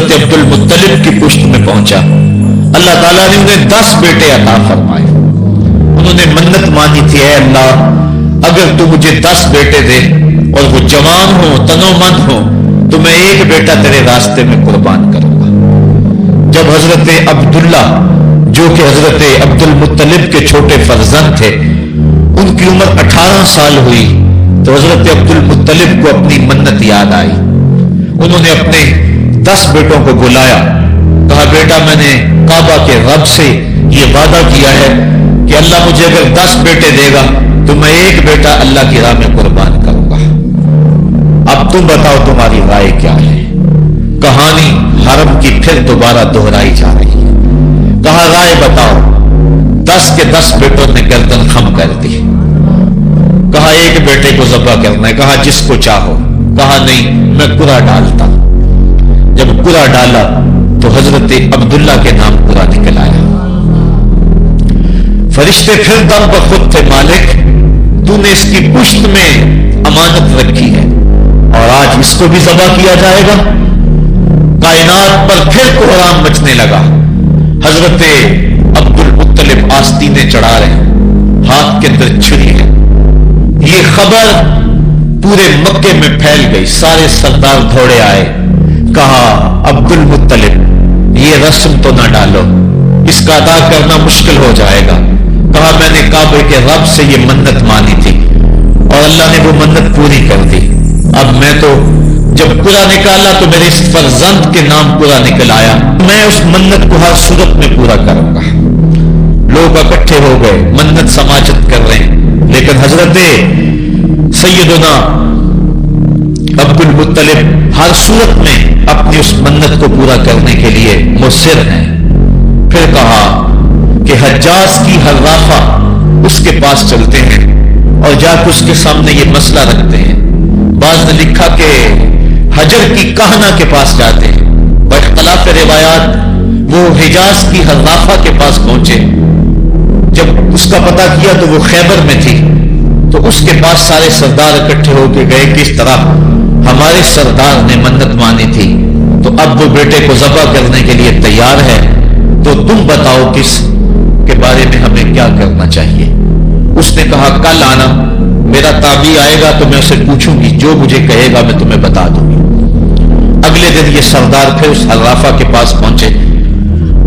حضرت عبد المطلب کی پشت میں پہنچا. اللہ تعالیٰ نے انہیں 10 بیٹے عطا فرمائے. انہوں نے منت مانی تھی, اے اللہ اگر تو مجھے 10 بیٹے دے اور وہ جوان ہو, تنومند ہو, تو میں ایک بیٹا تیرے راستے میں قربان کروں گا. جب حضرت عبداللہ جو کہ حضرت عبد المطلب کے چھوٹے فرزند تھے, ان کی عمر 18 سال ہوئی تو حضرت عبد المطلب کو اپنی منت یاد آئی. انہوں نے اپنے 10 بیٹوں کو بلایا, کہا بیٹا میں نے کعبہ کے رب سے یہ وعدہ کیا ہے کہ اللہ مجھے اگر 10 بیٹے دے گا تو میں ایک بیٹا اللہ کی راہ میں قربان کروں گا. اب تم بتاؤ تمہاری رائے کیا ہے. کہانی حرم کی پھر دوبارہ دہرائی جا رہی ہے. کہا رائے بتاؤ. 10 کے 10 بیٹوں نے گردن خم کر دی. کہا ایک بیٹے کو ذبح کرنا ہے. کہا جس کو چاہو. کہا نہیں میں قرعہ ڈالتا. جب قرعہ ڈالا تو حضرت عبداللہ کے نام قرعہ نکل آیا. فرشتے پھر دم بخود تھے, مالک تو نے اس کی پشت میں امانت رکھی ہے اور آج اس کو بھی ذبح کیا جائے گا. کائنات پر پھر کوہرام مچنے لگا. حضرت عبد المطلب آستینیں چڑھا رہے ہیں, ہاتھ کے اندر چھری ہے. یہ خبر پورے مکے میں پھیل گئی. سارے سردار دوڑے آئے. کہا عبد المطلب یہ رسم تو نہ ڈالو, اس کا ادا کرنا مشکل ہو جائے گا. کہا میں نے کعبے کے رب سے یہ منت مانی تھی اور اللہ نے وہ منت پوری کر دی. اب میں تو جب قرعہ نکالا تو میرے اس فرزند کے نام قرعہ نکل آیا. میں اس منت کو ہر صورت میں پورا کروں گا. لوگ اکٹھے ہو گئے, منت سماجت کر رہے ہیں, لیکن حضرت سیدنا عبد المطلب ہر صورت میں اپنی اس منت کو پورا کرنے کے لیے مصر ہیں. پھر کہا کہ حجاز کی حرافہ اس کے پاس چلتے ہیں اور جا کے اس کے سامنے یہ مسئلہ رکھتے ہیں. بعض نے لکھا کہ حجر کی کہنا کے پاس جاتے ہیں. باختلاف روایات وہ حجاز کی حرافہ کے پاس پہنچے. جب اس کا پتہ کیا تو وہ خیبر میں تھی, تو اس کے پاس سارے سردار اکٹھے ہو کے گئے کہ اس طرح ہمارے سردار نے منت مانی تھی تو اب وہ بیٹے کو ذبح کرنے کے لیے تیار ہے, تو تم بتاؤ کس کے بارے میں ہمیں کیا کرنا چاہیے. اس نے کہا کل آنا, میرا تابعی آئے گا تو میں اسے پوچھوں گی, جو مجھے کہے گا میں تمہیں بتا دوں گی. اگلے دن یہ سردار پھر اس حرافہ کے پاس پہنچے.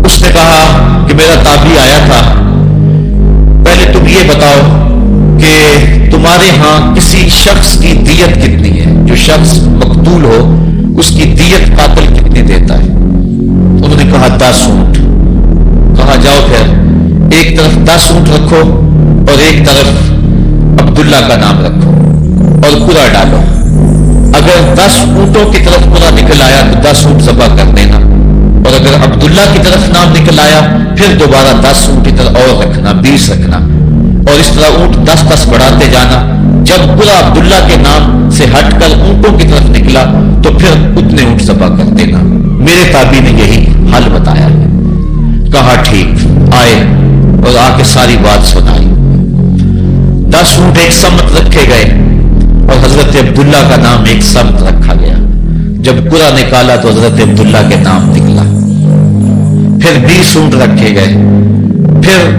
اس نے کہا کہ میرا تابعی آیا تھا, پہلے تم یہ بتاؤ کہ تمہارے ہاں کسی شخص کی دیت کتنی ہے, جو شخص مقتول ہو اس کی دیت قاتل کتنی دیتا ہے. انہوں نے کہا 10 اونٹ. کہا جاؤ پھر ایک طرف 10 اونٹ رکھو اور ایک طرف عبداللہ کا نام رکھو اور قرعہ ڈالو. اگر 10 اونٹوں کی طرف قرعہ نکل آیا تو 10 اونٹ ذبح کر دینا, اور اگر عبداللہ کی طرف نام نکل آیا پھر دوبارہ 10 اونٹ کی طرف اور رکھنا, 20 رکھنا, اور اس طرح اونٹ 10 بڑھاتے جانا. جب قرعہ عبداللہ کے نام سے ہٹ کر اونٹوں کی طرف نکلا تو پھر اتنے اونٹ ذبح کر دینا. میرے تابعی نے یہی حل بتایا ہے. کہا ٹھیک. آئے اور آ کے ساری بات سنائی. 10 اونٹ ایک سمت رکھے گئے اور حضرت عبداللہ کا نام ایک سمت رکھا گیا. جب قرعہ نکالا تو حضرت عبداللہ کے نام نکلا. پھر 20 اونٹ رکھے گئے. پھر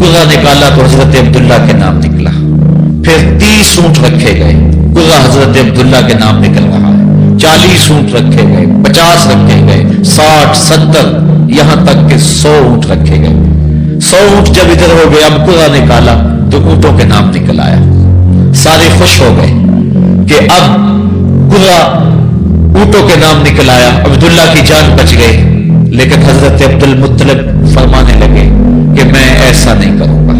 قرعہ نکالا تو حضرت عبداللہ کے نام نکلا. پھر 30 اونٹ رکھے گئے. قرعہ حضرت عبداللہ کے نام نکل رہا ہے. 40 اونٹ رکھے گئے, 50 رکھے گئے, 60, 70, یہاں تک کہ 100 اونٹ رکھے گئے. 100 اونٹ جب ادھر ہو گئے, اب قرعہ نکالا تو اونٹوں کے نام نکل آیا. سارے خوش ہو گئے کہ اب قرعہ اونٹوں کے نام نکل آیا, عبداللہ کی جان بچ گئی. لیکن حضرت عبد المطلب فرمانے لگے کہ میں ایسا نہیں کروں گا.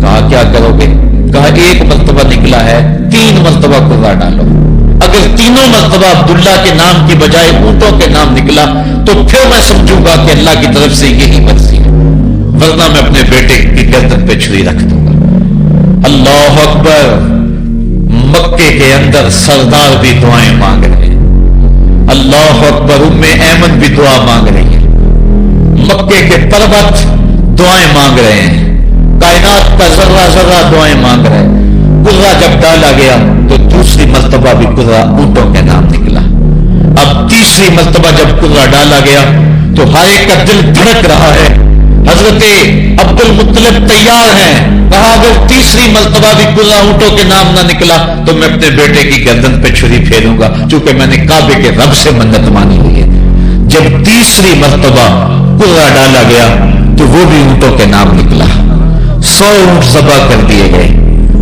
کہا کیا کرو گے؟ کہا ایک مرتبہ نکلا ہے, 3 مرتبہ قرعہ ڈالو. اگر تینوں مرتبہ عبداللہ کے نام کی بجائے اونٹوں کے نام نکلا تو پھر میں سمجھوں گا کہ اللہ کی طرف سے یہی مرضی ہے, ورنہ میں اپنے بیٹے کی گردن پہ چھری رکھ دوں گا. اللہ اکبر. مکے کے اندر سردار بھی دعائیں مانگ رہے ہیں. اللہ اکبر. ام ایمن بھی دعا مانگ رہی ہے. مکے کے پربت دعائیں مانگ رہے ہیں. کائنات کا ذرہ ذرہ دعائیں مانگ رہے ہیں. قرعہ جب ڈالا گیا تو دوسری مرتبہ بھی قرعہ اونٹوں کے نام نکلا. اب اب تیسری مرتبہ جب قرہ ڈالا گیا تو ہر ایک کا دل دھڑک رہا ہے. حضرت عبد المطلب تیار ہیں، کہا اگر تیسری مرتبہ بھی قرہ اونٹوں کے نام نہ نکلا تو میں اپنے بیٹے کی گردن پہ چھری پھیروں گا، چونکہ میں نے کعبے کے رب سے منت مانی ہوئی ہے. جب تیسری مرتبہ قرہ ڈالا گیا تو وہ بھی اونٹوں کے نام نکلا. 100 اونٹ ذبح کر دیے گئے.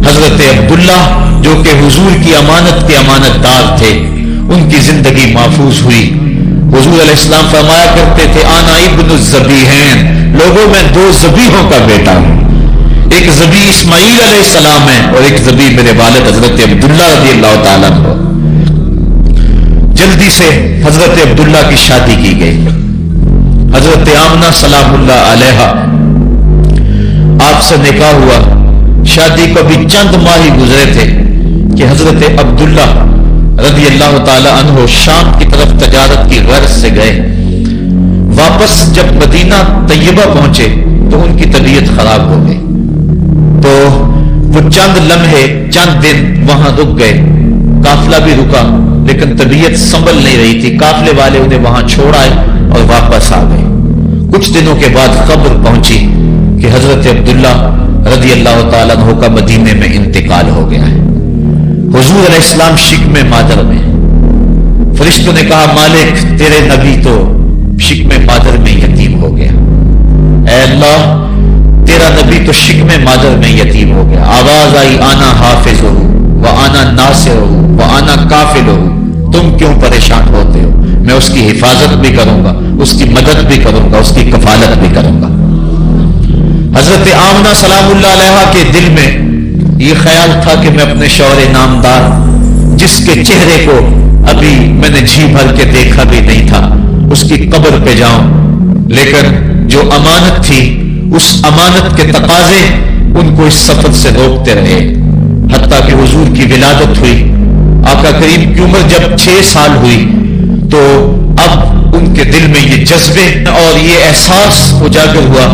حضرت عبداللہ جو کہ حضور کی امانت کے امانت دار تھے، ان کی زندگی محفوظ ہوئی. حضور علیہ السلام فرمایا کرتے تھے انا ابن الذبیحین، لوگوں میں 2 ذبیحوں کا بیٹا ہوں. ایک ذبیح اسماعیل علیہ السلام ہے اور ایک ذبیح میرے والد حضرت عبداللہ رضی اللہ تعالیٰ عنہ. جلدی سے حضرت عبداللہ کی شادی کی گئی. حضرت آمنہ سلام اللہ علیہا آپ سے نکاح ہوا. شادی کو بھی چند ماہ ہی گزرے تھے کہ حضرت عبداللہ رضی اللہ تعالی عنہ شام کی طرف تجارت کی غرض سے گئے. واپس جب مدینہ طیبہ پہنچے تو ان کی طبیعت خراب ہو گئی. تو وہ چند لمحے چند دن وہاں رک گئے. قافلہ بھی رکا لیکن طبیعت سنبھل نہیں رہی تھی. قافلے والے انہیں وہاں چھوڑ آئے اور واپس آ گئے. کچھ دنوں کے بعد خبر پہنچی کہ حضرت عبداللہ رضی اللہ تعالیٰ عنہ کا مدینے میں انتقال ہو گیا ہے. حضور علیہ السلام شکم مادر میں. فرشتوں نے کہا مالک تیرے نبی تو شکم مادر میں یتیم ہو گیا. اے اللہ تیرا نبی تو شکم مادر میں یتیم ہو گیا. آواز آئی آنا حافظ ہو و آنا ناصر ہو و آنا کافل ہو. تم کیوں پریشان ہوتے ہو؟ میں اس کی حفاظت بھی کروں گا، اس کی مدد بھی کروں گا، اس کی کفالت بھی کروں گا. حضرت آمنہ سلام اللہ علیہ کے دل میں یہ خیال تھا کہ میں اپنے شوہر نامدار جس کے چہرے کو ابھی میں نے جی بھر کے دیکھا بھی نہیں تھا اس کی قبر پہ جاؤں. لیکن جو امانت تھی اس امانت کے تقاضے ان کو اس سفر سے روکتے رہے. حتیٰ کہ حضور کی ولادت ہوئی. آقا کریم کی عمر جب 6 سال ہوئی تو اب ان کے دل میں یہ جذبے اور یہ احساس اجاگر ہوا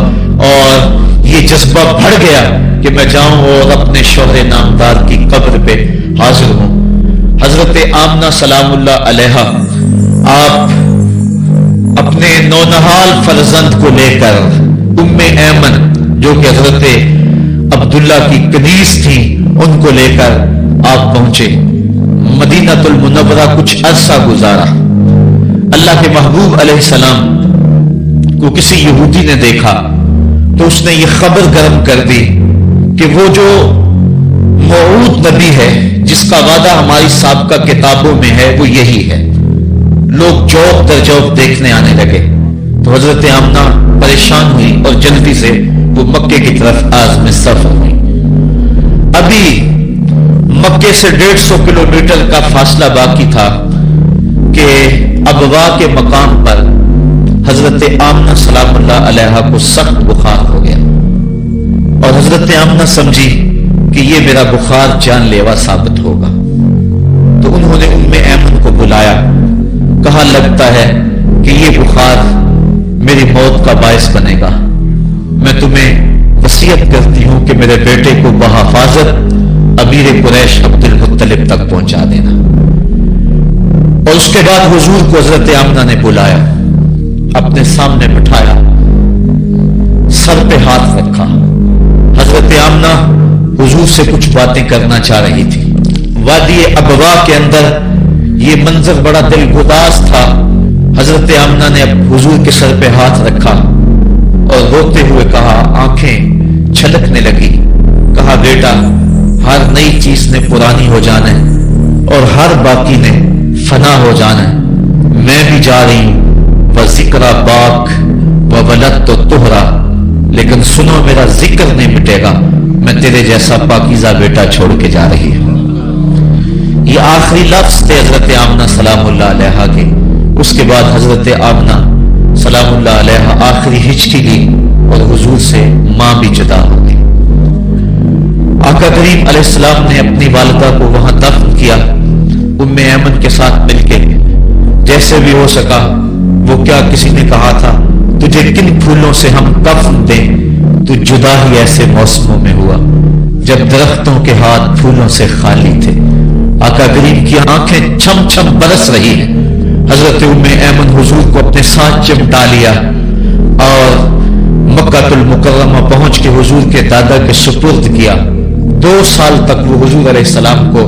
اور یہ جذبہ بڑھ گیا کہ میں جاؤں اور اپنے شوہر نامدار کی قبر پہ حاضر ہوں. حضرت آمنہ سلام اللہ علیہا آپ اپنے نونہال فرزند کو لے کر ام ایمن جو کہ حضرت عبداللہ کی کنیز تھی ان کو لے کر آپ پہنچے. مدینہ المنورہ کچھ عرصہ گزارا. اللہ کے محبوب علیہ السلام کو کسی یہودی نے دیکھا تو اس نے یہ خبر گرم کر دی کہ وہ جو موعود نبی ہے جس کا وعدہ ہماری سابقہ کتابوں میں ہے وہ یہی ہے. لوگ جوق در جوق دیکھنے آنے لگے. تو حضرت آمنہ پریشان ہوئی اور جلدی سے وہ مکے کی طرف عازم سفر ہوئی. ابھی مکے سے 150 کلومیٹر کا فاصلہ باقی تھا کہ ابوا کے مقام پر حضرت آمنہ سلام اللہ علیہ کو سخت بخار ہو گیا اور حضرت آمنہ سمجھی کہ یہ میرا بخار جان لیوا ثابت ہوگا. تو انہوں نے ام ایمن کو بلایا. کہا لگتا ہے کہ یہ بخار میری موت کا باعث بنے گا. میں تمہیں وصیت کرتی ہوں کہ میرے بیٹے کو بحفاظت امیر قریش عبد المطلب تک پہنچا دینا. اور اس کے بعد حضور کو حضرت آمنہ نے بلایا، اپنے سامنے بٹھایا، سر پہ ہاتھ رکھا. حضرت آمنہ حضور سے کچھ باتیں کرنا چاہ رہی تھی. وادی ابوا کے اندر یہ منظر بڑا دلگداز تھا. حضرت آمنہ نے اب حضور کے سر پہ ہاتھ رکھا اور روتے ہوئے کہا، آنکھیں چھلکنے لگی. کہا بیٹا ہر نئی چیز نے پرانی ہو جانا ہے اور ہر باقی نے فنا ہو جانا ہے. میں بھی جا رہی ہوں وذکر باک وولدت طہرا، لیکن سنو میرا ذکر نہیں مٹے گا. میں تیرے جیسا پاکیزہ بیٹا چھوڑ کے جا رہی ہوں. یہ آخری لفظ تھے حضرت آمنہ سلام اللہ علیہ کے. اس کے بعد حضرت آمنہ سلام اللہ علیہ آخری ہچکی لی اور حضور سے ماں بھی جدا ہو گئی. آقا کریم علیہ السلام نے اپنی والدہ کو وہاں دفن کیا ام ایمن کے ساتھ مل کے جیسے بھی ہو سکا. وہ کیا کسی نے کہا تھا تجھے کن پھولوں سے ہم کفن دیں، تو جدا ہی ایسے موسموں میں ہوا جب درختوں کے ہاتھ پھولوں سے خالی تھے. آقا کریم کی آنکھیں چھم چھم برس رہی ہیں حضرت ام ایمن حضور کو اپنے ساتھ چمٹا لیا اور مکہ المکرمہ پہنچ کے حضور کے دادا کے سپرد کیا۔ 2 سال تک وہ حضور علیہ السلام کو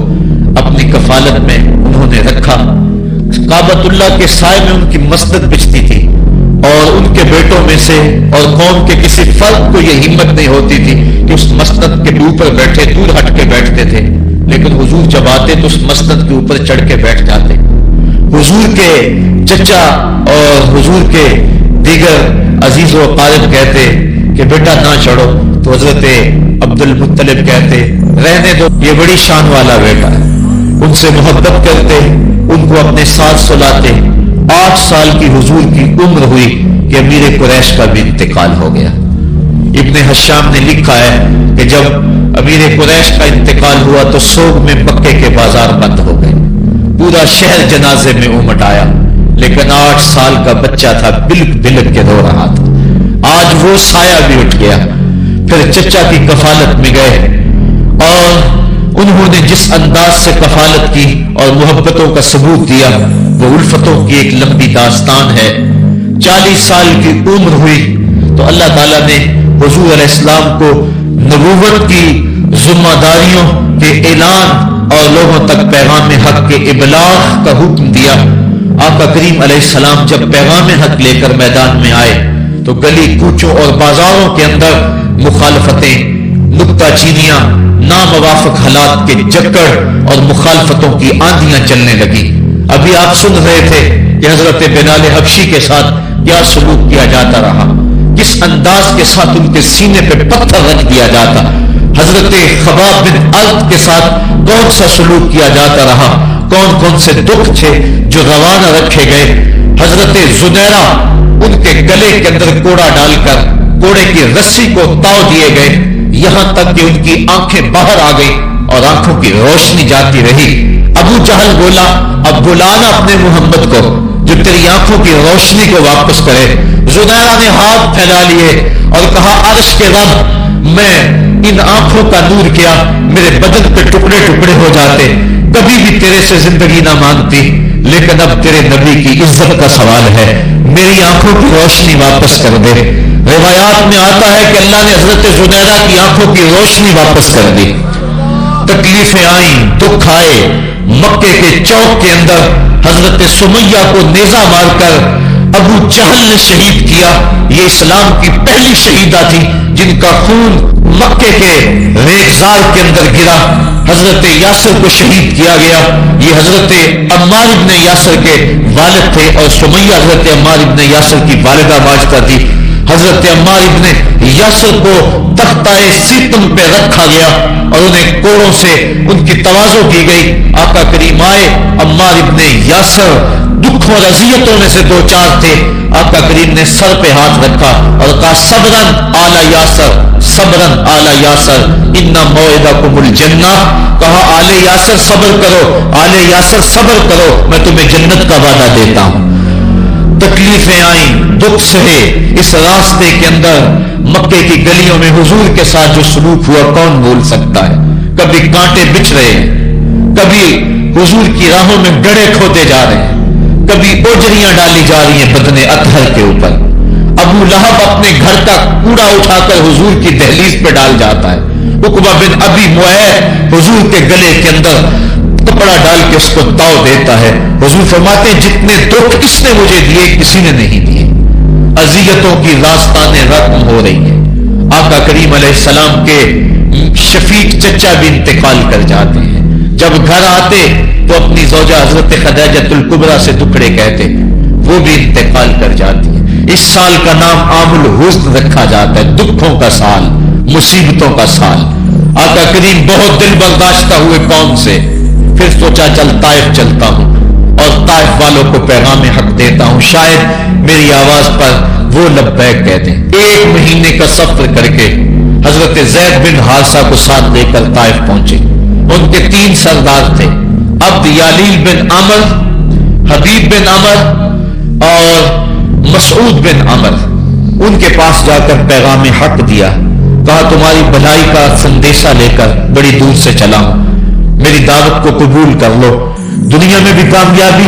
اپنی کفالت میں انہوں نے رکھا۔ کعبۃ اللہ کے سائے میں ان کی مسند بچتی تھی اور ان کے بیٹوں میں سے اور قوم کے کسی فرد کو یہ ہمت نہیں ہوتی تھی کہ اس مسند کے اوپر بیٹھے، دور ہٹ کے بیٹھتے تھے، لیکن حضور جب آتے تو اس مسند کے اوپر چڑھ کے بیٹھ جاتے۔ حضور کے چچا اور حضور کے دیگر عزیز و اقارب کہتے کہ بیٹا نہ چڑھو، تو حضرت عبد المطلب کہتے رہنے دو، یہ بڑی شان والا بیٹا ہے۔ ان سے محبت کرتے، ان کو اپنے ساتھ سلاتے۔ 8 سال کی حضور کی عمر ہوئی کہ امیر قریش کا بھی انتقال ہو گیا۔ ابن حشام نے لکھا ہے کہ جب امیر قریش کا انتقال ہوا تو سوگ میں مکے کے بازار بند ہو گئے، پورا شہر جنازے میں امٹ آیا، لیکن 8 سال کا بچہ تھا، بلک بلک کے رو رہا تھا۔ آج وہ سایہ بھی اٹھ گیا۔ پھر چچا کی کفالت میں گئے اور انہوں نے جس انداز سے کفالت کی اور محبتوں کا ثبوت دیا وہ الفتوں کی ایک لمبی داستان ہے۔ 40 سال کی عمر ہوئی تو اللہ تعالیٰ نے حضور علیہ السلام کو نبوت کی ذمہ داریوں کے اعلان اور لوگوں تک پیغام حق کے ابلاغ کا حکم دیا۔ آقا کریم علیہ السلام جب پیغام حق لے کر میدان میں آئے تو گلی کوچوں اور بازاروں کے اندر مخالفتیں، نکتہ چینیاں، ناموافق حالات کے جکڑ اور مخالفتوں کی آندیاں چلنے لگی۔ ابھی آپ سن رہے تھے کہ حضرت بلال حبشی کے ساتھ کیا سلوک کیا جاتا رہا، کس انداز کے ساتھ ان کے سینے پہ پتھر رکھ دیا جاتا۔ حضرت خباب بن ارد کے ساتھ کون سا سلوک کیا جاتا رہا، کون کون سے دکھ تھے جو روانہ رکھے گئے۔ حضرت زنیرہ ان کے گلے کے اندر کوڑا ڈال کر کوڑے کی رسی کو تاؤ دیے گئے، یہاں تک کہ ان کی آنکھیں باہر آ گئی اور آنکھوں کی روشنی جاتی رہی۔ ابو جہل بولا اب بلانا اپنے محمد کو جو تیری آنکھوں کی روشنی کو واپس کرے۔ زنیرہ نے ہاتھ پھیلا لیے اور کہا عرش کے رب، میں ان آنکھوں کا نور کیا میرے بدن پہ ٹکڑے ٹکڑے ہو جاتے، کبھی بھی تیرے سے زندگی نہ مانگتی، لیکن اب تیرے نبی کی عزت کا سوال ہے، میری آنکھوں کی روشنی واپس کر دے۔ روایات میں آتا ہے کہ اللہ نے حضرت زنیرہ کی آنکھوں کی روشنی واپس کر دی۔ تکلیفیں آئیں، دکھ آئے۔ مکے کے چوک کے اندر حضرت سمیہ کو نیزہ مار کر ابو جہل نے شہید کیا۔ یہ اسلام کی پہلی شہیدہ تھی جن کا خون مکے کے ریگزار کے اندر گرا۔ حضرت یاسر کو شہید کیا گیا۔ یہ حضرت عمار ابن یاسر کے والد تھے اور سمیہ حضرت عمار ابن یاسر کی والدہ ماجدہ تھی۔ حضرت عمار ابن یاسر کو تختہ سیتم پہ رکھا گیا اور انہیں کوڑوں سے ان کی تواضع کی گئی۔ آقا کریم آئے، عمار ابن یاسر دکھوں اور اذیتوں میں سے 2-4 تھے۔ آقا کریم نے سر پہ ہاتھ رکھا اور کہا صبرن آل یاسر، صبرن آل یاسر ان موعدکم الجنہ۔ کہا آل یاسر صبر کرو، آل یاسر صبر کرو، میں تمہیں جنت کا وعدہ دیتا ہوں۔ تکلیفیں آئیں، دکھ سہے۔ اس راستے کے اندر مکے کی گلیوں میں حضور کے ساتھ جو سلوک ہوا کون بھول سکتا ہے۔ کبھی کانٹے بچھ رہے ہیں، کبھی حضور کی راہوں میں گڑھے کھودے جا رہے ہیں، کبھی اوجریاں ڈالی جا رہی ہیں بدن اطہر کے اوپر۔ ابو لہب اپنے گھر کا کوڑا اٹھا کر حضور کی دہلیز پہ ڈال جاتا ہے۔ عقبہ بن ابی معیط حضور کے گلے کے اندر کپڑا ڈال کے اس کو تاؤ دیتا ہے۔ حضور فرماتے ہیں جتنے دکھ اس نے مجھے دیے کسی نے نہیں دیے۔ اذیتوں کی داستانیں رقم ہو رہی ہیں۔ آقا کریم علیہ السلام کے شفیق چچا بھی انتقال کر جاتے ہیں۔ جب گھر آتے تو اپنی زوجہ حضرت خدیجہ الکبریٰ سے دکھڑے کہتے، وہ بھی انتقال کر جاتی ہے۔ اس سال کا نام عام الحزن رکھا جاتا ہے، دکھوں کا سال، مصیبتوں کا سال۔ آقا کریم بہت دل برداشتہ ہوئے قوم سے، پھر سوچا چل طائف چلتا ہوں اور طائف والوں کو پیغام حق دیتا ہوں، شاید میری آواز پر وہ لبیک کہہ دیں۔ 1 مہینے کا سفر کر کے حضرت زید بن حارثہ کو ساتھ لے کر طائف پہنچے۔ ان کے 3 سردار تھے، عبد یالیل بن عمر، حبیب بن عمر اور مسعود بن عمر۔ ان کے پاس جا کر پیغام حق دیا، کہا تمہاری بھلائی کا سندیشہ لے کر بڑی دور سے چلا ہوں، میری دعوت کو قبول کر لو، دنیا میں بھی کامیابی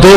2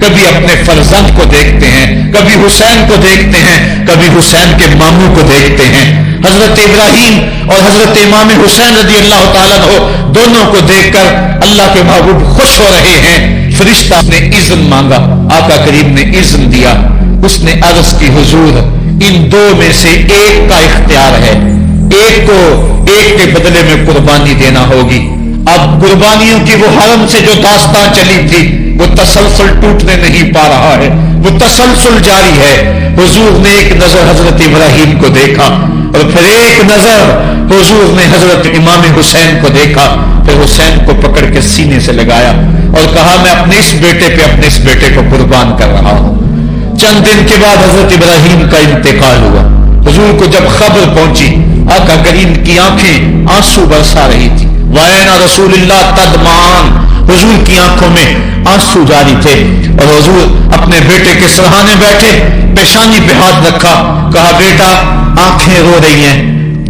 کبھی اپنے فرزند کو دیکھتے ہیں، کبھی حسین کو دیکھتے ہیں، کبھی حسین کے ماموں کو دیکھتے ہیں۔ حضرت ابراہیم اور حضرت امام حسین رضی اللہ تعالیٰ عنہ دونوں کو دیکھ کر اللہ کے محبوب خوش ہو رہے ہیں۔ فرشتہ نے اذن مانگا، آقا کریم نے اذن دیا، اس نے عرض کی حضور ان دو میں سے ایک کا اختیار ہے، ایک کو ایک کے بدلے میں قربانی دینا ہوگی۔ اب قربانیوں کی وہ حرم سے جو داستان چلی تھی وہ تسلسل ٹوٹنے نہیں پا رہا ہے، وہ تسلسل جاری ہے۔ حضور نے ایک نظر حضرت ابراہیم کو دیکھا اور پھر ایک نظر حضور نے حضرت امام حسین کو دیکھا، پھر حسین کو پکڑ کے سینے سے لگایا اور کہا میں اپنے اس بیٹے کو قربان کر رہا ہوں۔ چند دن کے بعد حضرت ابراہیم کا انتقال ہوا۔ حضور کو جب خبر پہنچی، آقا کریم کی آنکھیں آنسو برسا رہی تھی۔ وَأَيْنَ رسول اللہ تدمعان، حضور کی آنکھوں میں آنسو جاری تھے اور حضور اپنے بیٹے کے سرہانے بیٹھے، پیشانی پہ ہاتھ رکھا، کہا بیٹا آنکھیں رو رہی ہیں،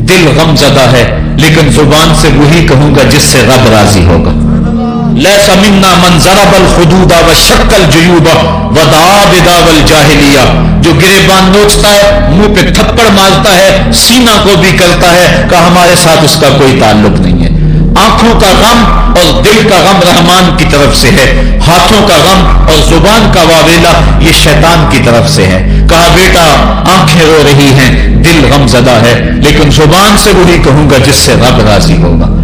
دل غم زدہ ہے، لیکن زبان سے وہی کہوں گا جس سے رب راضی ہوگا۔ لیس منا من ضرب الخدود وشق الجیوب ودعا بدعوى الجاہلیہ، جو گریبان نوچتا ہے، منہ پہ تھپڑ مارتا ہے، سینہ کو بھی کرتا ہے، کہ ہمارے ساتھ اس کا کوئی تعلق نہیں ہے۔ آنکھوں کا غم اور دل کا غم رحمان کی طرف سے ہے، ہاتھوں کا غم اور زبان کا واویلا یہ شیطان کی طرف سے ہے۔ کہا بیٹا آنکھیں رو رہی ہیں، دل غم زدہ ہے، لیکن زبان سے وہی کہوں گا جس سے رب راضی ہوگا۔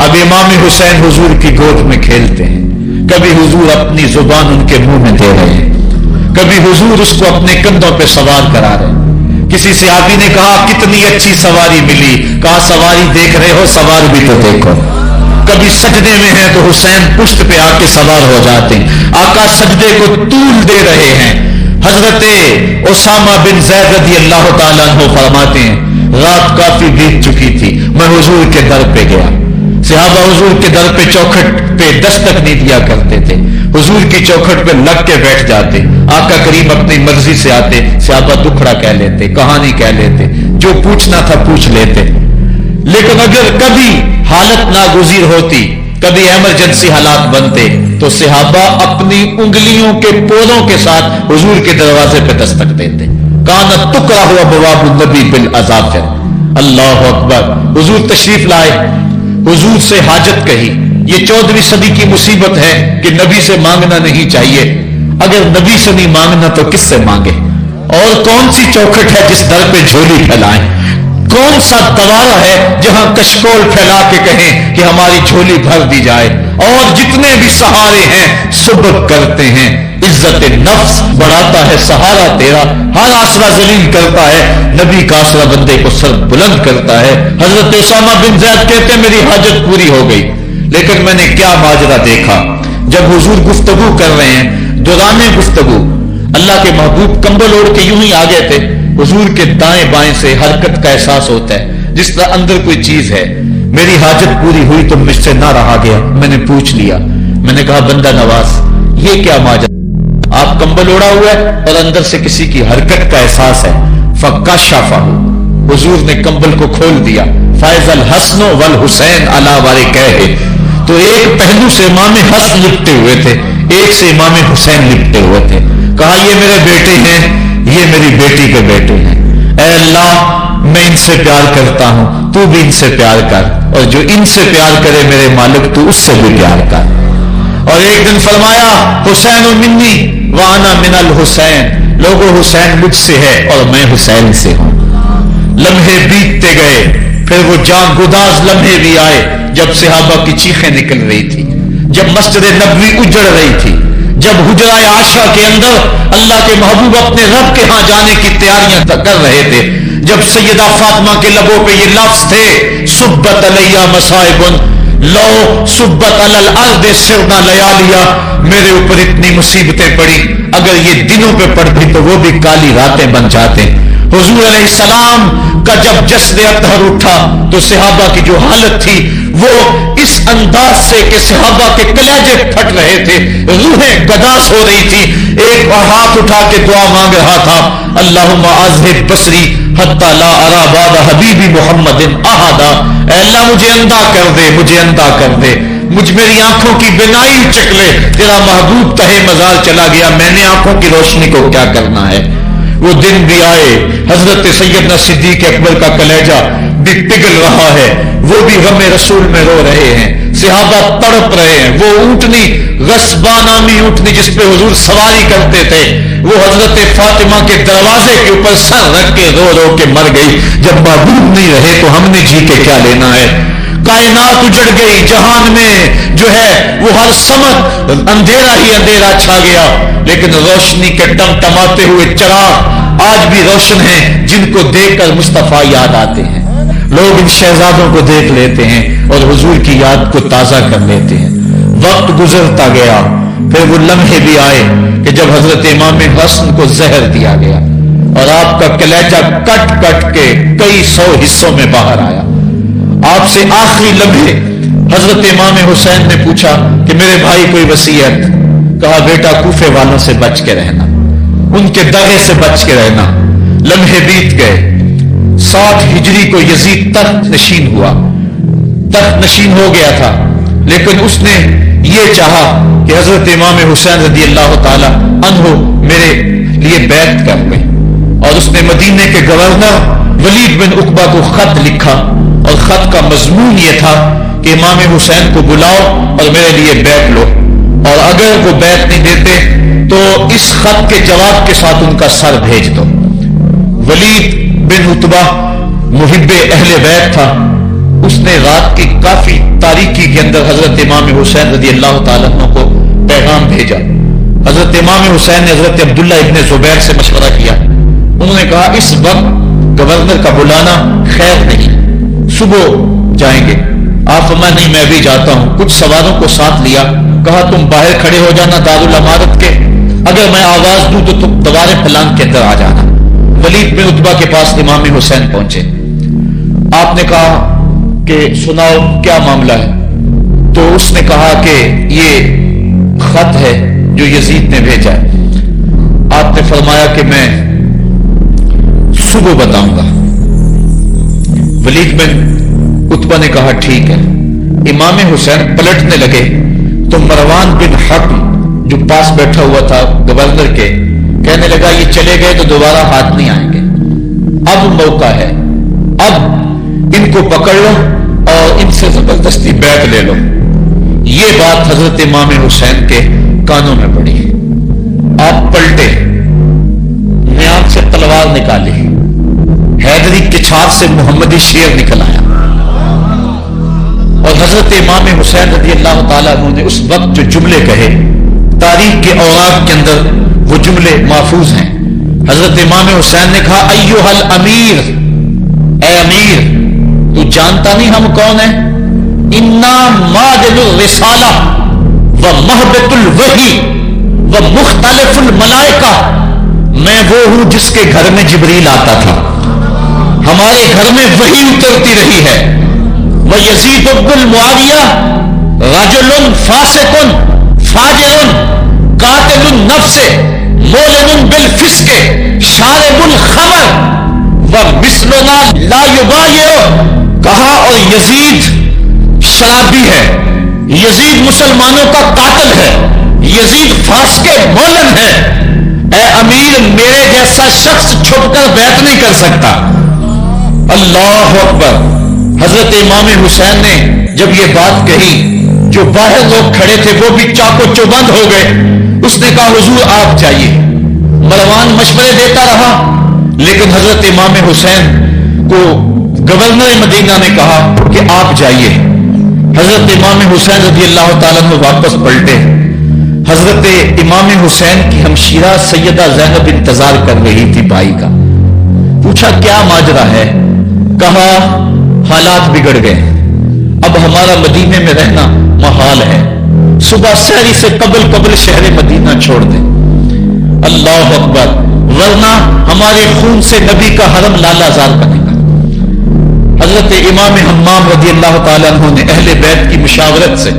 اب امام حسین حضور کی گود میں کھیلتے ہیں، کبھی حضور اپنی زبان ان کے منہ میں دے رہے ہیں، کبھی حضور اس کو اپنے کندھوں پہ سوار کرا رہے ہیں۔ کسی صحابی نے کہا کتنی اچھی سواری ملی، کہا سواری دیکھ رہے ہو، سوار بھی تو دیکھو۔ کبھی سجدے میں ہیں تو حسین پشت پہ آ کے سوار ہو جاتے ہیں، آقا سجدے کو طول دے رہے ہیں۔ حضرت اسامہ بن زید رضی اللہ تعالیٰ عنہ فرماتے ہیں رات کافی بیت چکی تھی، میں حضور کے در پہ گیا۔ صحابہ حضور کے در پہ چوکھٹ پہ دستک نہیں دیا کرتے تھے، حضور کی چوکھٹ پہ لگ کے بیٹھ جاتے، آقا کریم اپنی مرضی سے آتے، صحابہ دکھڑا کہہ لیتے، کہانی کہہ لیتے، جو پوچھنا تھا پوچھ لیتے۔ لیکن اگر کبھی حالت ناگزیر ہوتی، کبھی ایمرجنسی حالات بنتے تو صحابہ اپنی انگلیوں کے پودوں کے ساتھ حضور کے دروازے پہ دستک دیتے۔ کانت تکرہ ابواب النبی بالاظافر، اللہ اکبر۔ حضور تشریف لائے، حضور سے حاجت کہی۔ یہ 14ویں صدی کی مصیبت ہے کہ نبی سے مانگنا نہیں چاہیے، اگر نبی سے نہیں مانگنا تو کس سے مانگے؟ اور کون سی چوکھٹ ہے جس در پہ جھولی پھیلائیں؟ کون سا دوارہ ہے جہاں کشکول پھیلا کے کہیں کہ ہماری جھولی بھر دی جائے؟ اور جتنے بھی سہارے ہیں سبک کرتے ہیں، عزت نفس بڑھاتا ہے سہارا تیرا، ہر آسرا ذلیل کرتا ہے، نبی کا آسرا بندے کو سر بلند کرتا ہے۔ حضرت اسامہ بن زید کہتے ہیں میری حاجت پوری ہو گئی، لیکن میں نے کیا ماجرا دیکھا، جب حضور گفتگو کر رہے ہیں، دوران گفتگو اللہ کے محبوب کمبل اوڑھ کے یوں ہی آگے تھے، حضور کے دائیں بائیں سے حرکت کا احساس ہوتا ہے جس طرح اندر کوئی چیز ہے۔ میری حاجت پوری ہوئی تو مجھ سے نہ رہا گیا، میں نے پوچھ لیا، میں نے کہا بندہ نواز یہ کیا ماجرا؟ آپ کمبل اوڑھا ہوا ہے اور اندر سے کسی کی حرکت کا احساس ہے۔ فکشفہ، حضور نے کمبل کو کھول دیا، فائز الحسن والحسین علی ورکیہ، تو ایک پہلو سے امام حسن لپٹے ہوئے تھے، ایک سے امام حسین لپٹے ہوئے تھے۔ کہا یہ میرے بیٹے ہیں، یہ میری بیٹی کے بیٹے ہیں، اے اللہ میں ان سے پیار کرتا ہوں، تو بھی ان سے پیار کر، اور جو ان سے پیار کرے میرے مالک تو اس سے بھی پیار کر۔ اور ایک دن فرمایا حسین منی وانا من الحسین، لوگو حسین مجھ سے ہے اور میں حسین سے ہوں۔ لمحے بیتتے گئے، پھر وہ جان گداز لمحے بھی آئے جب صحابہ کی چیخیں نکل رہی تھی، جب مسجد نبوی اجڑ رہی تھی، جب حجرہ عائشہ کے اندر اللہ کے محبوب اپنے رب کے ہاں جانے کی تیاریاں کر رہے تھے، جب سیدہ فاطمہ کے لبوں پہ یہ لفظ تھے سبت علیہ مصائب لو سبت علی الارض سرنا لیالیا، میرے اوپر اتنی مصیبتیں پڑی، اگر یہ دنوں پہ پڑتی تو وہ بھی کالی راتیں بن جاتے۔ حضور علیہ السلام کا جب جسد اطہر اٹھا تو صحابہ کی جو حالت تھی وہ اس انداز سے کہ صحابہ کے کلیجے پھٹ رہے تھے، روحیں گداس ہو رہی تھی، ایک ہاتھ اٹھا کے دعا مانگ رہا تھا اللہم اذہب بصری حتی لا ارا بعد حبیبی محمد احدا، اے اللہ مجھے اندھا کر دے، مجھے اندھا کر دے، مجھ میری آنکھوں کی بینائی چک لے، تیرا محبوب تہے مزار چلا گیا، میں نے آنکھوں کی روشنی کو کیا کرنا ہے۔ وہ دن بھی آئے، حضرت سیدنا صدیق اکبر کا کلیجہ بھی پگھل رہا ہے، وہ بھی غم رسول میں رو رہے ہیں، صحابہ تڑپ رہے ہیں۔ وہ اونٹنی، غصبہ نامی اونٹنی جس پہ حضور سواری کرتے تھے، وہ حضرت فاطمہ کے دروازے کے اوپر سر رکھ کے رو رو کے مر گئی۔ جب محبوب نہیں رہے تو ہم نے جی کے کیا لینا ہے؟ کائنات اجڑ گئی، جہان میں جو ہے وہ ہر سمت اندھیرا ہی اندھیرا چھا گیا، لیکن روشنی کے ٹمٹماتے ہوئے چراغ آج بھی روشن ہیں، جن کو دیکھ کر مصطفیٰ یاد آتے ہیں۔ لوگ ان شہزادوں کو دیکھ لیتے ہیں اور حضور کی یاد کو تازہ کر لیتے ہیں۔ وقت گزرتا گیا، پھر وہ لمحے بھی آئے کہ جب حضرت امام حسن کو زہر دیا گیا اور آپ کا کلیجہ کٹ کٹ کے کئی سو حصوں میں باہر آیا۔ آپ سے آخری لمحے حضرت امام حسین نے پوچھا کہ میرے بھائی کوئی وصیت؟ کہا بیٹا کوفے والوں سے بچ کے رہنا، ان کے دغے سے بچ کے رہنا۔ لمحے بیت گئے، 60 ہجری کو یزید تخت نشین ہوا، تخت نشین ہو گیا تھا، لیکن اس نے یہ چاہا کہ حضرت امام حسین رضی اللہ تعالی عنہ میرے لیے بیعت کر لیں، اور اس نے مدینے کے گورنر ولید بن عقبہ کو خط لکھا، اور خط کا مضمون یہ تھا کہ امام حسین کو بلاؤ اور میرے لیے بیعت لو، اور اگر وہ بیعت نہیں دیتے تو اس خط کے جواب کے ساتھ ان کا سر بھیج دو۔ ولید بن عتبہ محب اہل بیت تھا، اس نے رات کی کافی تاریکی کے اندر حضرت امام حسین رضی اللہ تعالیٰ عنہ کو پیغام بھیجا۔ حضرت امام حسین نے حضرت عبداللہ ابن زبیر سے مشورہ کیا، انہوں نے کہا اس وقت گورنر کا بلانا خیر نہیں، صبح جائیں گے۔ آپ فرمایا نہیں میں بھی جاتا ہوں، کچھ سواروں کو ساتھ لیا، کہا تم باہر کھڑے ہو جانا دارالعمارت کے، اگر میں آواز دوں تو تم دوبارے پلان کے اندر آ جانا۔ ولید بن عتبہ کے پاس امام حسین پہنچے، آپ نے کہا کہ سناؤ کیا معاملہ ہے؟ تو اس نے کہا کہ یہ خط ہے جو یزید نے بھیجا ہے۔ آپ نے فرمایا کہ میں صبح بتاؤں گا۔ ولید بن عتبہ نے کہا ٹھیک ہے۔ امام حسین پلٹنے لگے تو مروان بن حقل جو پاس بیٹھا ہوا تھا گورنر کے، کہنے لگا یہ چلے گئے تو دوبارہ ہاتھ نہیں آئیں گے، اب موقع ہے، اب ان کو پکڑ لو اور ان سے زبردستی بیعت لے لو۔ یہ بات حضرت امام حسین کے کانوں میں پڑی، آپ پلٹے، نیام سے تلوار نکالی، حیدری کے چھاپ سے محمدی شیر نکل آیا، اور حضرت امام حسین رضی اللہ تعالیٰ عنہ نے اس وقت جو جملے کہے، تاریخ کے اوراق کے اندر وہ جملے محفوظ ہیں۔ حضرت امام حسین نے کہا ایھا الامیر، اے امیر تو جانتا نہیں ہم کون ہیں؟ انا ماجد الرسالہ و محبت الوحی و مختلف الملائکہ، میں وہ ہوں جس کے گھر میں جبریل آتا تھا، ہمارے گھر میں وحی اترتی رہی ہے۔ وَيَزِيدُ بْنُ مُعَاوِيَةَ رَجُلٌ فَاسِقٌ فَاجِرٌ قَاتِلُ النَّفْسِ مُولِدٌ بِالْفِسْقِ شَارِبُ الْخَمْرِ وَمِثْلُنَا لَا يُبَايِعُ، کہا اور یزید شرابی ہے، یزید مسلمانوں کا قاتل ہے، یزید فاسق مولن ہے، اے امیر میرے جیسا شخص چھپ کر بیعت نہیں کر سکتا۔ اللہ اکبر۔ حضرت امام حسین نے جب یہ بات کہی، جو باہر لوگ کھڑے تھے وہ بھی چاقو چوبند ہو گئے۔ اس نے کہا حضور آپ جائیے۔ مروان مشورے دیتا رہا، لیکن حضرت امام حسین کو گورنر مدینہ نے کہا کہ آپ جائیے۔ حضرت امام حسین رضی اللہ تعالیٰ عنہ واپس پلٹے۔ حضرت امام حسین کی ہمشیرہ سیدہ زینب انتظار کر رہی تھی بھائی کا۔ پوچھا کیا ماجرا ہے؟ کہا حالات بگڑ گئے، اب ہمارا مدینے میں رہنا محال ہے، صبح سحری سے قبل شہر مدینہ چھوڑ دیں۔ اللہ اکبر، ورنہ ہمارے خون سے نبی کا حرم لالا زار بنے گا۔ حضرت امام حمام رضی اللہ تعالیٰ عنہ نے اہل بیت کی مشاورت سے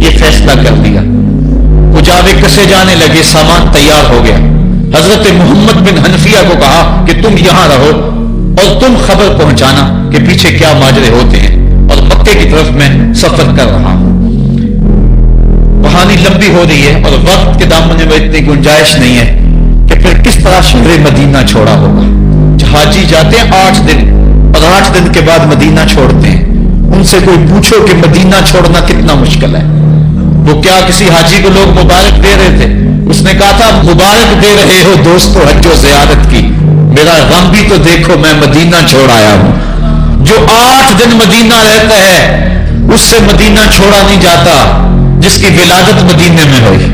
یہ فیصلہ کر لیا۔ کجاوے کسے جانے لگے، سامان تیار ہو گیا۔ حضرت محمد بن حنفیہ کو کہا کہ تم یہاں رہو اور تم خبر پہنچانا کہ پیچھے کیا ماجرے ہوتے ہیں، اور مکے کی طرف میں سفر کر رہا ہوں۔ کہانی لمبی ہو رہی ہے اور وقت کے دامن میں اتنی گنجائش نہیں ہے کہ پھر کس طرح شہر مدینہ چھوڑا ہوگا. حاجی جاتے ہیں 8 دن اور 8 دن کے بعد مدینہ چھوڑتے ہیں. ان سے کوئی پوچھو کہ مدینہ چھوڑنا کتنا مشکل ہے. وہ کیا کسی حاجی کو لوگ مبارک دے رہے تھے, اس نے کہا تھا مبارک دے رہے ہو دوستو حج و زیارت کی, میرا غم بھی تو دیکھو, میں مدینہ چھوڑ آیا ہوں. جو 8 دن مدینہ رہتا ہے اس سے مدینہ چھوڑا نہیں جاتا جس کی ولادت مدینے میں ہوئی.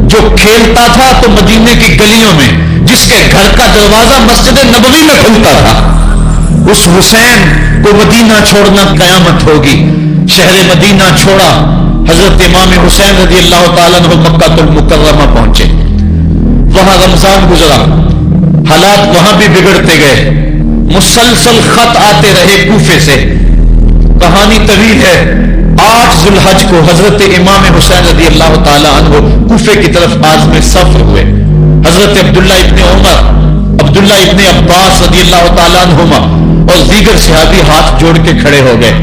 جو کھیلتا تھا تو مدینے کی گلیوں میں, جس کے گھر کا دروازہ مسجد نبوی میں کھلتا تھا, اس حسین کو مدینہ چھوڑنا قیامت ہوگی. شہر مدینہ چھوڑا, حضرت امام حسین رضی اللہ تعالیٰ عنہ مکہ المکرمہ پہنچے. وہاں رمضان گزرا, حالات وہاں بھی بگڑتے گئے, مسلسل خط آتے رہے کوفے سے. کہانی طویل ہے. 8 ذو الحج کو حضرت امام حسین رضی اللہ تعالیٰ عنہ کوفے کی طرف عازم سفر ہوئے. حضرت عبداللہ ابن عمر, عبداللہ ابن عباس رضی اللہ تعالیٰ عنہما اور دیگر صحابی ہاتھ جوڑ کے کھڑے ہو گئے.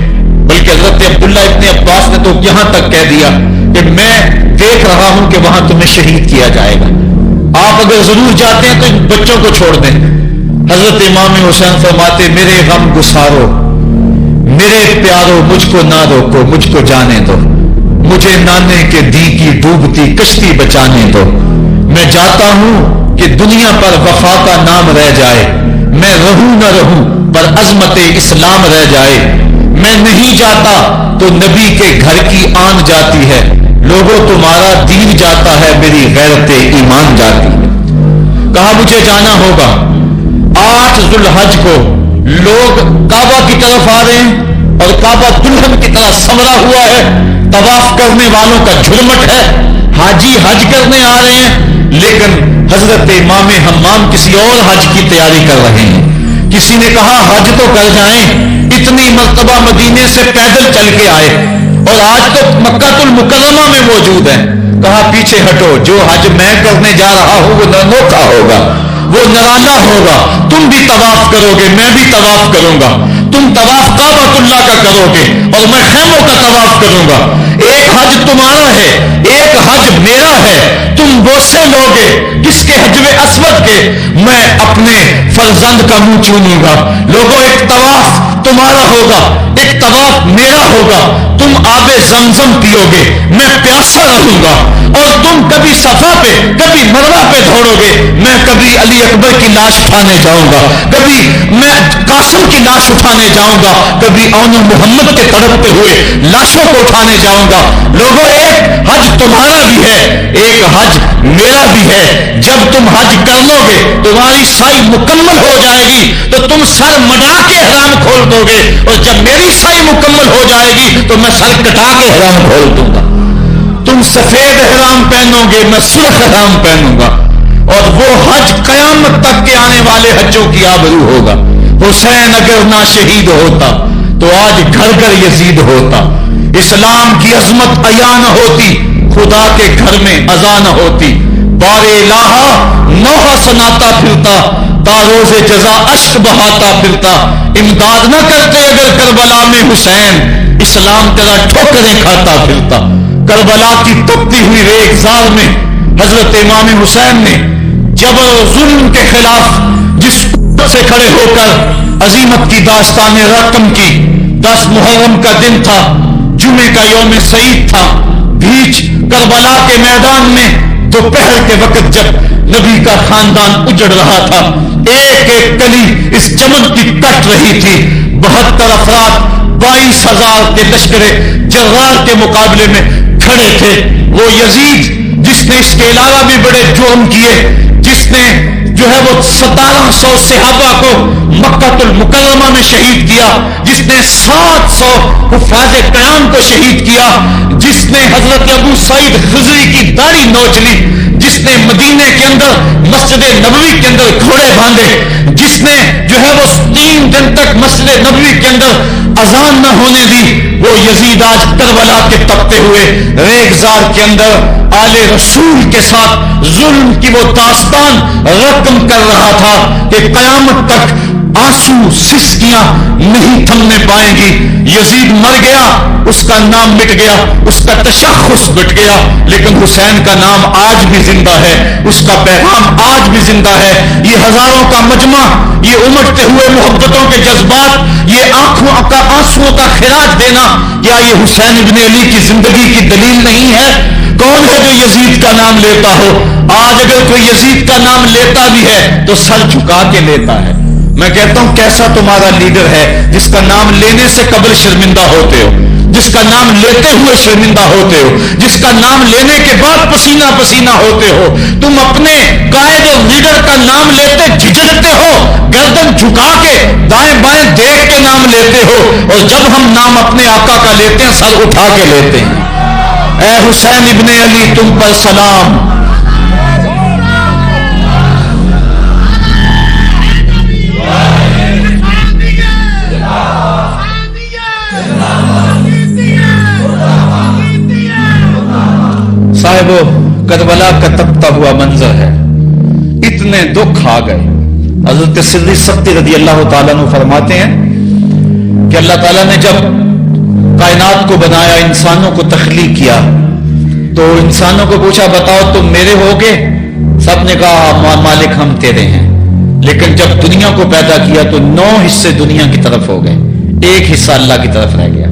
بلکہ حضرت عبداللہ ابن عباس نے تو یہاں تک کہہ دیا کہ میں دیکھ رہا ہوں کہ وہاں تمہیں شہید کیا جائے گا, آپ اگر ضرور جاتے ہیں تو ان بچوں کو چھوڑ دیں. حضرت امام حسین فرماتے میرے غم گسارو, میرے پیارو, مجھ کو نہ روکو, مجھ کو جانے دو, مجھے نانے کے دی کی ڈوبتی کشتی بچانے دو. میں جاتا ہوں کہ دنیا پر وفا کا نام رہ جائے, میں رہوں نہ رہوں پر عظمت اسلام رہ جائے. میں نہیں جاتا تو نبی کے گھر کی آن جاتی ہے, لوگوں تمہارا دین جاتا ہے, میری غیرت ایمان جاتی ہے. کہا مجھے جانا ہوگا. 8 ذو الحج کو لوگ کعبہ کی طرف آ رہے ہیں اور کعبہ دلہن کی طرح سمرا ہوا ہے. طواف کرنے والوں کا جھرمٹ ہے, حاجی حج کرنے آ رہے ہیں, لیکن حضرت امام حمام کسی اور حج کی تیاری کر رہے ہیں. کسی نے کہا حج تو کر جائیں, اتنی مرتبہ مدینے سے پیدل چل کے آئے اور آج تو مکہ المکرمہ میں موجود ہیں. کہا پیچھے ہٹو, جو حج میں کرنے جا رہا ہوں وہ انوکھا ہوگا, وہ نرالا ہوگا. تم بھی طواف کرو گے, میں بھی طواف کروں گا. تم طواف کعبۃ اللہ کا کرو گے اور میں خیموں کا طواف کروں گا. ایک حج تمہارا ہے, ایک حج میرا ہے. تم بوسے لوگے کس کے حجر اسود کے, میں اپنے فرزند کا منہ چوموں گا. لوگوں ایک طواف تمہارا ہوگا, ایک طواف میرا ہوگا. تم آب زمزم پیو گے, میں پیاسا رہوں گا. اور تم کبھی صفا پہ کبھی مروہ پہ دوڑو گے, میں کبھی علی اکبر کی لاش اٹھانے جاؤں گا, کبھی میں قاسم کی لاش اٹھانے جاؤں گا, کبھی اون محمد کے تڑپتے ہوئے لاشوں کو اٹھانے جاؤں گا. لوگوں ایک حج تمہارا بھی ہے, ایک حج میرا بھی ہے. جب تم حج کر لو گے تمہاری سائی مکمل ہو جائے گی تو تم سر مڈا کے احرام کھول دو گے, اور جب میری سائی مکمل ہو جائے گی تو میں سر کٹا کے احرام کھول دوں گا. تم سفید احرام پہنو گے, میں سرخ احرام پہنوں گا, اور وہ حج قیامت تک کے آنے والے حجوں کی آبرو ہوگا. حسین اگر نہ شہید ہوتا تو آج گھر گھر یزید ہوتا. اسلام کی عظمت عیاں نہ ہوتی, خدا کے گھر میں اذاں نہ ہوتی. بار الہ نوحہ سناتا پھرتا, تاروز جزا اشک بہاتا پھرتا. امداد نہ کرتے اگر کربلا میں حسین, اسلام تیرا ٹھوکریں کھاتا پھرتا. کربلا کی تپتی ہوئی ریگزار میں حضرت امام حسین نے جبر و ظلم کے خلاف جس سے کھڑے ہو کر عظیمت کی داستان رقم کی. 10 محرم کا دن تھا, جمعے کا یوم سعید تھا. بھیچ کربلا کے میدان میں دوپہر کے وقت جب نبی کا خاندان اجڑ رہا تھا, ایک ایک کلی اس چمن کی کٹ رہی تھی. 72 افراد 22,000 کے لشکر جرار کے مقابلے میں کھڑے تھے. وہ یزید جس نے اس کے علاوہ بھی بڑے جرم کیے, جس نے جو ہے وہ 1700 صحابہ کو مکہ المکرمہ میں شہید کیا, جس نے 700 حفاظ قیام کو شہید کیا, جس نے حضرت ابو سعید خضری کی داڑھی نوچ لی, جس نے مدینے کے اندر مسجد نبوی کے اندر گھوڑے باندھے, جس نے جو ہے وہ 3 دن تک مسجد نبوی کے اندر اذان نہ ہونے دی, وہ یزید آج کربلا کے تپتے ہوئے ریگزار کے اندر آل رسول کے ساتھ ظلم کی وہ داستان رقم کر رہا تھا کہ قیامت تک آنسو سسکیاں نہیں تھمنے پائیں گی. یزید مر گیا، اس کا نام مٹ گیا، اس کا تشخص مٹ گیا، لیکن حسین کا نام آج بھی زندہ ہے، اس کا پیغام آج بھی زندہ ہے. یہ ہزاروں کا مجمع، یہ امٹتے ہوئے محبتوں کے جذبات، یہ آنکھوں کا آنسوؤں کا خراج دینا، کیا یہ حسین ابن علی کی زندگی کی دلیل نہیں ہے؟ کون ہے جو یزید کا نام لیتا ہو؟ آج اگر کوئی یزید کا نام لیتا بھی ہے تو سر جھکا کے لیتا ہے. میں کہتا ہوں کیسا تمہارا لیڈر ہے جس کا نام لینے سے قبل شرمندہ ہوتے ہو، جس کا نام لیتے ہوئے شرمندہ ہوتے ہو، جس کا نام لینے کے بعد پسینہ پسینہ ہوتے ہو. تم اپنے قائد اور لیڈر کا نام لیتے جھجکتے ہو، گردن جھکا کے دائیں بائیں دیکھ کے نام لیتے ہو، اور جب ہم نام اپنے آقا کا لیتے ہیں سر اٹھا کے لیتے ہیں. اے حسین ابن علی تم پر سلام. صاحبو کربلا کا تپتا ہوا منظر ہے، اتنے دکھ آ گئے. حضرت صدیق سبتی رضی اللہ تعالیٰ عنہ فرماتے ہیں کہ اللہ تعالیٰ نے جب کائنات کو بنایا، انسانوں کو تخلیق کیا، تو انسانوں کو پوچھا بتاؤ تم میرے ہوگے؟ سب نے کہا مالک ہم تیرے ہیں. لیکن جب دنیا کو پیدا کیا تو 9 حصے دنیا کی طرف ہو گئے، 1 حصہ اللہ کی طرف رہ گیا.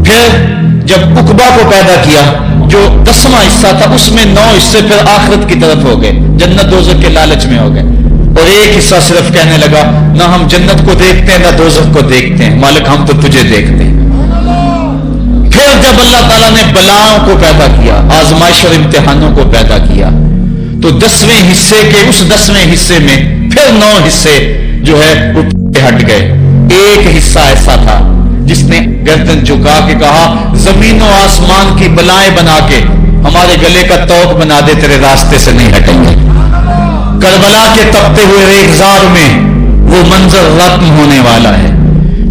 پھر جب عقبہ کو پیدا کیا جو 10واں حصہ تھا، اس میں 9 حصے پھر آخرت کی طرف ہو گئے، جنت دوزخ کے لالچ میں ہو گئے، اور 1 حصہ صرف کہنے لگا نہ ہم جنت کو دیکھتے ہیں نہ دوزخ کو دیکھتے ہیں، مالک ہم تو تجھے دیکھتے ہیں. پھر جب اللہ تعالیٰ نے بلاؤں کو پیدا کیا، آزمائش اور امتحانوں کو پیدا کیا، تو 10ویں حصے کے اس 10ویں حصے میں پھر 9 حصے جو ہے وہ ہٹ گئے. 1 حصہ ایسا تھا جس نے گردن جھکا کے کہا زمین و آسمان کی بلائیں بنا کے ہمارے گلے کا توق بنا دے، تیرے راستے سے نہیں ہٹیں گے. کربلا کے تپتے ہوئے ریگزار میں وہ منظر ختم ہونے والا ہے.